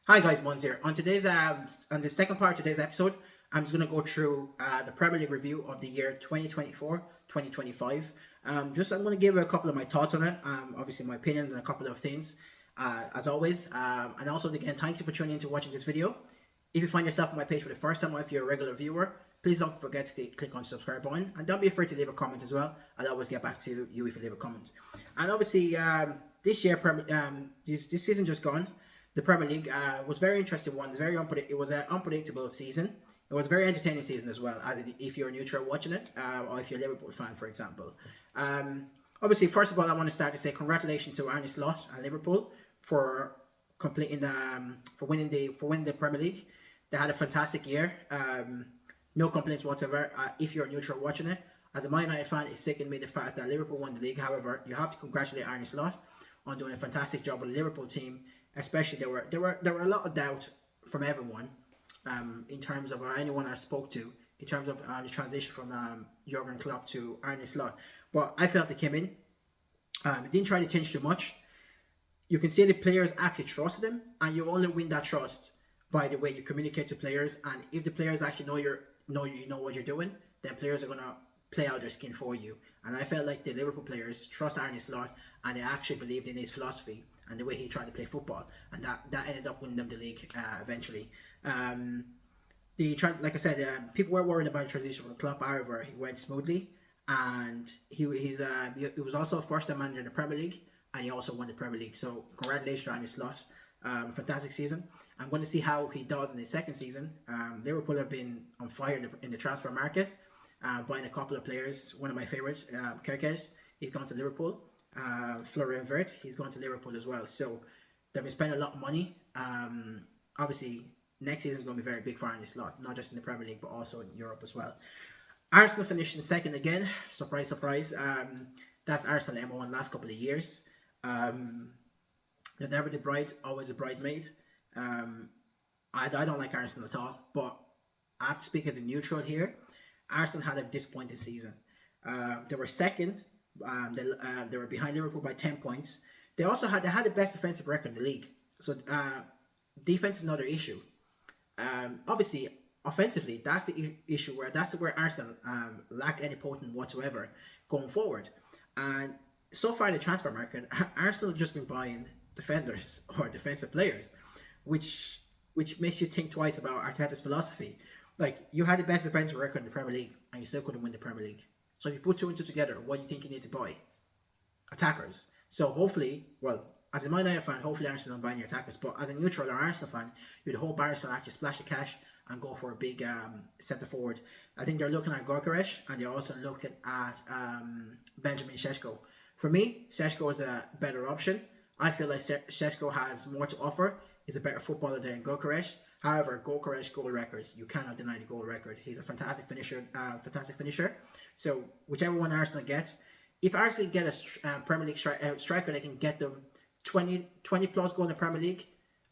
Hi guys, Mons here. On the second part of today's episode, I'm just gonna go through the Premier League review of the year 2024-2025. Just I'm gonna give a couple of my thoughts on it. Obviously my opinion on a couple of things, as always. And also again, thank you for tuning in to watching this video. If you find yourself on my page for the first time, or if you're a regular viewer, please don't forget to click on the subscribe button, and don't be afraid to leave a comment as well. I'll always get back to you if you leave a comment. And obviously, this year, this season just gone. The Premier League was very interesting one. It was an unpredictable season. It was a very entertaining season as well, as if you're neutral watching it, or if you're a Liverpool fan, for example. Obviously, first of all, I want to start to say congratulations to Arne Slot and Liverpool for completing for winning the Premier League. They had a fantastic year. No complaints whatsoever. If you're neutral watching it, as a Man United fan, it's sickened me the fact that Liverpool won the league. However, you have to congratulate Arne Slot on doing a fantastic job with the Liverpool team. Especially there were a lot of doubt from everyone, in terms of, or anyone I spoke to, in terms of the transition from Jurgen Klopp to Arne Slot. But I felt they came in. Didn't try to change too much. You can see the players actually trusted him, and you only win that trust by the way you communicate to players. And if the players actually you know what you're doing, then players are gonna play out their skin for you. And I felt like the Liverpool players trust Arne Slot, and they actually believed in his philosophy and the way he tried to play football, and that ended up winning them the league eventually. Like I said, people were worried about the transition from Klopp. However, he went smoothly, and he was also a first-time manager in the Premier League, and he also won the Premier League. So congratulations on his slot. Fantastic season. I'm going to see how he does in his second season. Liverpool have been on fire in the transfer market, buying a couple of players. One of my favorites, Kerkez, he's gone to Liverpool. Florian Wirtz, he's going to Liverpool as well. So they've been spending a lot of money. Obviously, next season is going to be very big for Arne Slot, not just in the Premier League, but also in Europe as well. Arsenal finished in second again. Surprise, surprise. That's Arsenal MO1 last couple of years. They're never the bride, always a bridesmaid. I don't like Arsenal at all, but I have to speak as a neutral here. Arsenal had a disappointing season. They were second. They were behind Liverpool by 10 points. They had the best defensive record in the league. So defense is another issue. Obviously, offensively, that's the issue that's where Arsenal lack any potent whatsoever going forward. And so far in the transfer market, Arsenal have just been buying defenders or defensive players, which makes you think twice about Arteta's philosophy. Like, you had the best defensive record in the Premier League, and you still couldn't win the Premier League. So if you put two and two together, what do you think you need to buy? Attackers. So hopefully, well, as a Man United fan, hopefully Arsenal don't buy any attackers. But as a neutral or Arsenal fan, you'd hope Arsenal actually splash the cash and go for a big centre forward. I think they're looking at Gyökeres, and they're also looking at Benjamin Sesko. For me, Sesko is a better option. I feel like Sesko has more to offer. He's a better footballer than Gyökeres. However, Gyökeres goal records, you cannot deny the goal record. He's a fantastic finisher. So whichever one Arsenal gets, if Arsenal get a Premier League striker that can get them 20 plus goal in the Premier League,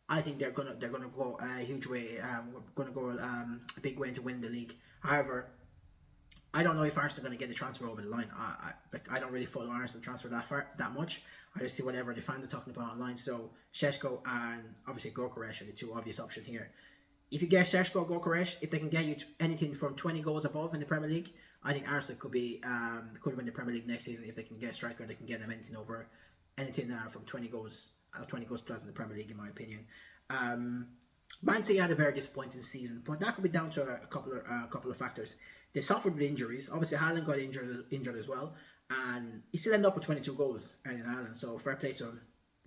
I think they're gonna go a huge way. Gonna go a big way to win the league. However, I don't know if Arsenal are going to get the transfer over the line. I don't really follow Arsenal transfer that much. I just see whatever the fans are talking about online. So Šeško and obviously Gyökeres are the two obvious options here. If you get Šeško or Gyökeres, if they can get you anything from 20 goals above in the Premier League, I think Arsenal could win the Premier League next season if they can get a striker. They can get them anything from 20 goals plus in the Premier League, in my opinion. Man City had a very disappointing season, but that could be down to a couple of factors. They suffered with injuries. Obviously, Haaland got injured as well, and he still ended up with 22 goals, Erling Haaland. So fair play to him,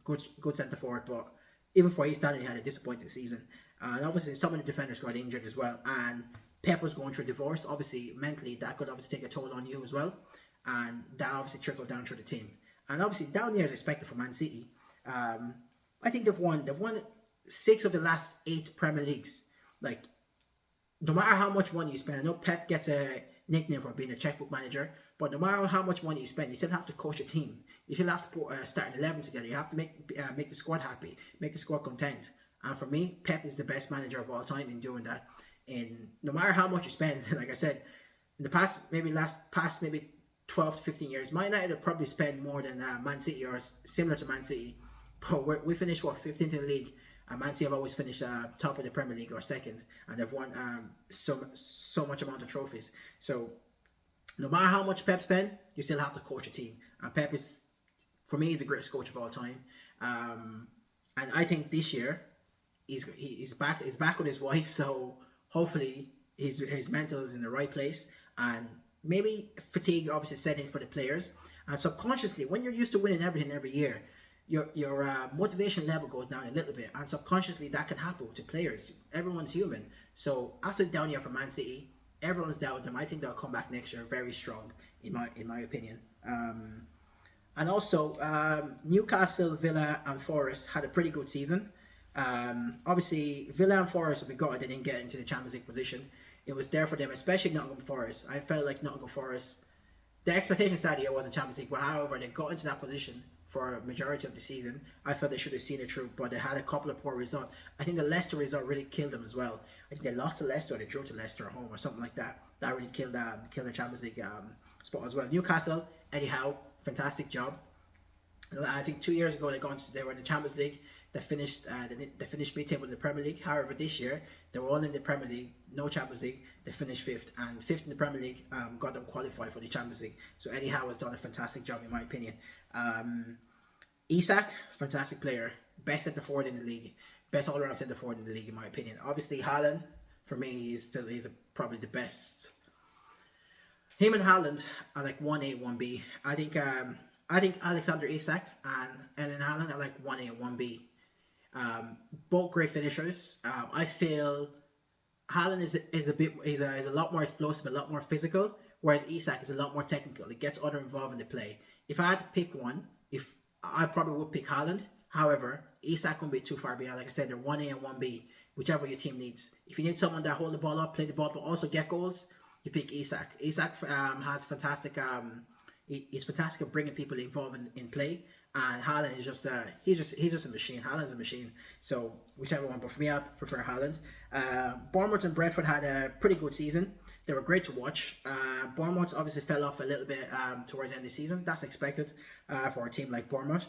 good centre forward. But even for his standard, he had a disappointing season. And obviously, some of the defenders got injured as well. And Pep was going through a divorce. Obviously, mentally, that could obviously take a toll on you as well, and that obviously trickled down through the team. And obviously, down here is expected for Man City. I think they've won 6 of the last 8 Premier Leagues. Like, no matter how much money you spend, I know Pep gets a nickname for being a checkbook manager, but no matter how much money you spend, you still have to coach a team. You still have to put a starting 11 together. You have to make the squad happy, make the squad content. And for me, Pep is the best manager of all time in doing that. And no matter how much you spend, like I said, in the past maybe 12 to 15 years, Man United have probably spent more than Man City or similar to Man City. But we finished 15th in the league, And Man City have always finished top of the Premier League or second, and they've won so much amount of trophies. So no matter how much Pep spend, you still have to coach a team. And Pep is, for me, the greatest coach of all time. And I think this year he's back with his wife, so hopefully his mental is in the right place, and maybe fatigue obviously set in for the players. And subconsciously, when you're used to winning everything every year, your motivation level goes down a little bit, and subconsciously that can happen to players. Everyone's human. So after the down year for Man City, everyone's doubting them. I think they'll come back next year very strong, in my opinion. And also, Newcastle, Villa, and Forest had a pretty good season. Obviously, Villa and Forest will be gutted they didn't get into the Champions League position. It was there for them, especially Nottingham Forest. I felt like Nottingham Forest, the expectation started year wasn't Champions League, but however, they got into that position for a majority of the season. I felt they should have seen it through, but they had a couple of poor results. I think the Leicester result really killed them as well. I think they lost to Leicester, or they drew to Leicester at home, or something like that. That really killed the Champions League spot as well. Newcastle, Eddie Howe, fantastic job. I think 2 years ago they were in the Champions League. They finished mid-table in the Premier League. However, this year they were all in the Premier League, no Champions League. They finished fifth, and fifth in the Premier League got them qualified for the Champions League. So Eddie Howe has done a fantastic job in my opinion. Isak, fantastic player, best centre forward in the league, best all-around centre forward in the league in my opinion. Obviously Haaland, for me, is probably the best. Him and Haaland are like 1A, 1B. I think Alexander Isak and Erling Haaland are like 1A and 1B. Both great finishers. I feel Haaland is a lot more explosive, a lot more physical, whereas Isak is a lot more technical. It gets other involved in the play. If I had to pick one, I probably would pick Haaland. However, Isak won't be too far behind. Like I said, they're 1A and 1B, whichever your team needs. If you need someone that hold the ball up, play the ball, but also get goals, you pick Isak. Isak has fantastic. He's fantastic at bringing people involved in play. And Haaland is just he's just a machine. Haaland's a machine. So whichever one, but for me, I prefer Haaland. Bournemouth and Brentford had a pretty good season. They were great to watch. Bournemouth obviously fell off a little bit towards the end of the season. That's expected for a team like Bournemouth.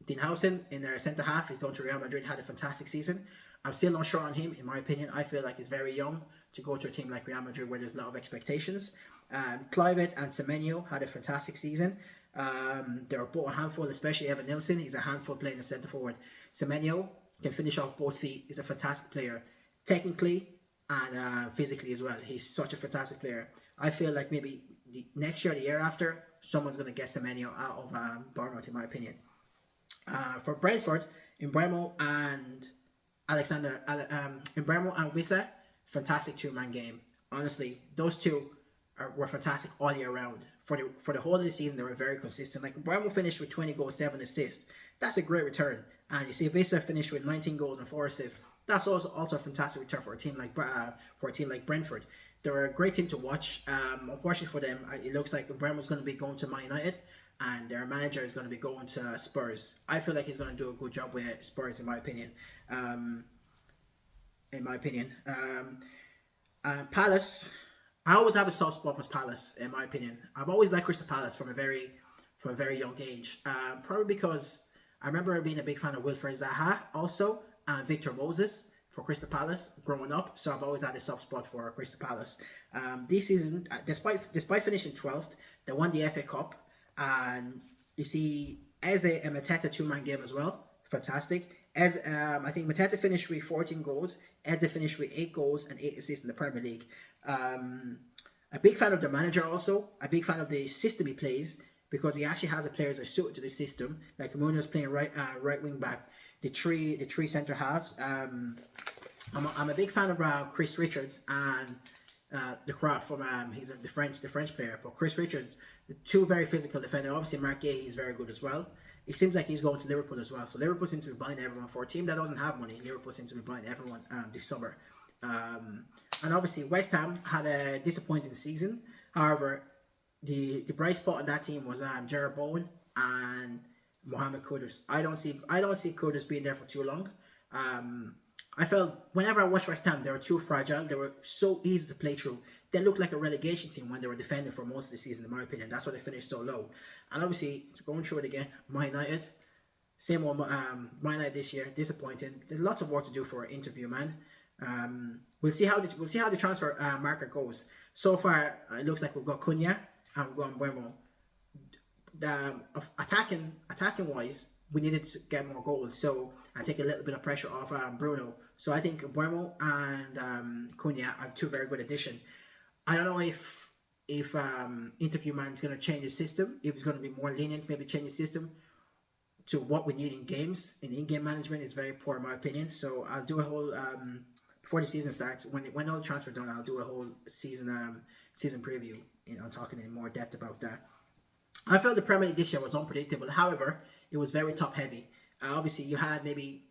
Dean Howson in their centre half, he's going to Real Madrid, had a fantastic season. I'm still not sure on him, in my opinion. I feel like he's very young to go to a team like Real Madrid where there's a lot of expectations. Kluivert and Semenyo had a fantastic season. They were both a handful, especially Evan Nilsson. He's a handful playing the centre forward. Semenyo can finish off both feet. He's a fantastic player, technically and physically as well. He's such a fantastic player. I feel like maybe next year or the year after, someone's going to get Semenyo out of Bournemouth, in my opinion. For Brentford, Mbeumo and Wissa, fantastic two-man game. Honestly, those two were fantastic all year round. For the whole of the season, they were very consistent. Like Mbeumo finished with 20 goals, 7 assists. That's a great return. And you see Wissa finished with 19 goals and 4 assists. That's also a fantastic return for a team like Brentford. They're a great team to watch. Unfortunately for them, it looks like Mbeumo's going to be going to Man United, and their manager is going to be going to Spurs. I feel like he's going to do a good job with Spurs, in my opinion. Palace, I always have a soft spot for Palace, in my opinion. I've always liked Crystal Palace from a very young age. Probably because I remember being a big fan of Wilfred Zaha, also, and Victor Moses for Crystal Palace growing up. So I've always had a soft spot for Crystal Palace. This season, despite finishing 12th, they won the FA Cup. And you see Eze and Mateta two-man game as well. Fantastic. I think Mateta finished with 14 goals. Eze finished with 8 goals and 8 assists in the Premier League. A big fan of the manager also. A big fan of the system he plays, because he actually has the players that are suited to the system. Like Munoz playing right wing back. The three centre halves. I'm a big fan of Chris Richards and the crowd from he's the French player. But Chris Richards, the two very physical defenders. Obviously Marc Guéhi is very good as well. It seems like he's going to Liverpool as well. So Liverpool seems to be buying everyone. For a team that doesn't have money, Liverpool seems to be buying everyone this summer. And obviously West Ham had a disappointing season. However, the bright spot on that team was Jarrod Bowen and Mohamed Kudus. I don't see Kudus being there for too long. I felt whenever I watched West Ham, they were too fragile. They were so easy to play through. They looked like a relegation team when they were defending for most of the season, in my opinion. That's why they finished so low. And obviously, going through it again, Man United, Same with Man United this year, disappointing. There's lots of work to do for an interview, man. We'll see how the transfer market goes. So far, it looks like we've got Cunha and we've got Mbeumo. Attacking wise, we needed to get more goals, so I take a little bit of pressure off Bruno. So I think Mbeumo and Cunha are two very good additions. I don't know if interview man is going to change the system, if it's going to be more lenient, maybe change the system to what we need in games. In-game management is very poor in my opinion. So I'll do a whole before the season starts, when all the transfer done, I'll do a whole season preview. Talking in more depth about that. I felt the Premier League this year was unpredictable. However, it was very top heavy. Obviously, you had maybe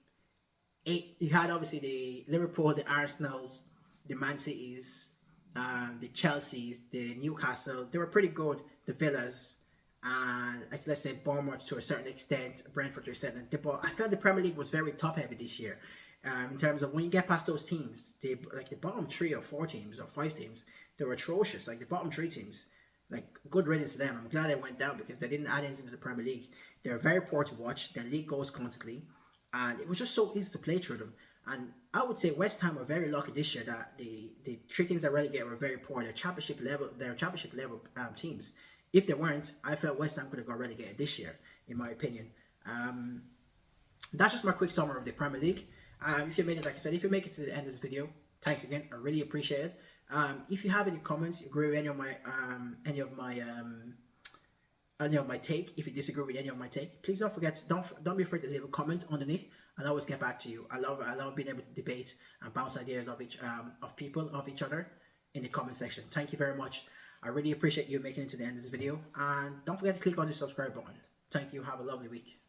8. You had obviously the Liverpool, the Arsenals, the Man Cities, the Chelseas, the Newcastle. They were pretty good. The Villas, and like let's say Bournemouth to a certain extent, Brentford to a certain extent. But I felt the Premier League was very top heavy this year. In terms of when you get past those teams, the bottom 3 or 4 teams or 5 teams, they were atrocious. Like the bottom 3 teams, like good riddance to them. I'm glad they went down because they didn't add anything to the Premier League. They were very poor to watch. Their league goes constantly, and it was just so easy to play through them. And I would say West Ham were very lucky this year that the 3 teams that relegated were very poor. Their championship level teams. If they weren't, I felt West Ham could have got relegated this year, in my opinion. That's just my quick summary of the Premier League. If you made it, like I said, if you make it to the end of this video, thanks again. I really appreciate it. If you have any comments, you agree with any of my take, if you disagree with any of my take, please don't be afraid to leave a comment underneath. I'll always get back to you. I love being able to debate and bounce ideas of each other in the comment section. Thank you very much. I really appreciate you making it to the end of this video, and don't forget to click on the subscribe button. Thank you. Have a lovely week.